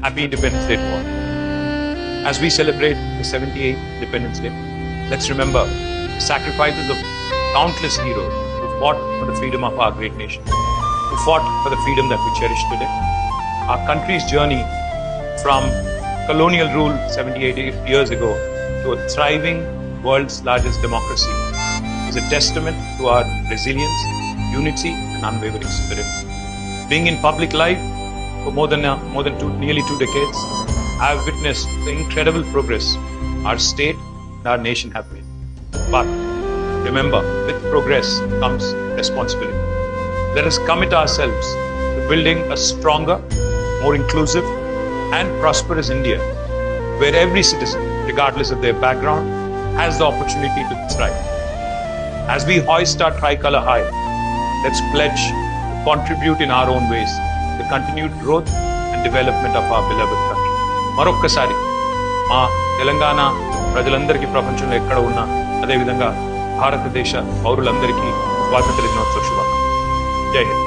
Happy Independence Day to all. As we celebrate the 78th Independence Day, let's remember the sacrifices of countless heroes who fought for the freedom of our great nation, who fought for the freedom that we cherish today. Our country's journey from colonial rule 78 years ago to a thriving world's largest democracy is a testament to our resilience, unity, and unwavering spirit. Being in public life for nearly two decades, I have witnessed the incredible progress our state and our nation have made. But remember, with progress comes responsibility. Let us commit ourselves to building a stronger, more inclusive, and prosperous India, where every citizen, regardless of their background, has the opportunity to thrive. As we hoist our tricolor high, let's pledge to contribute in our own ways to the continued growth and development of our beloved country. మరొక్కసారి మా తెలంగాణ ప్రజలందరికీ ప్రపంచంలో ఎక్కడ ఉన్నా అదేవిధంగా భారతదేశ పౌరులందరికీ స్వాతంత్ర దినోత్సవ శుభాకాంక్షలు. జై హింద్.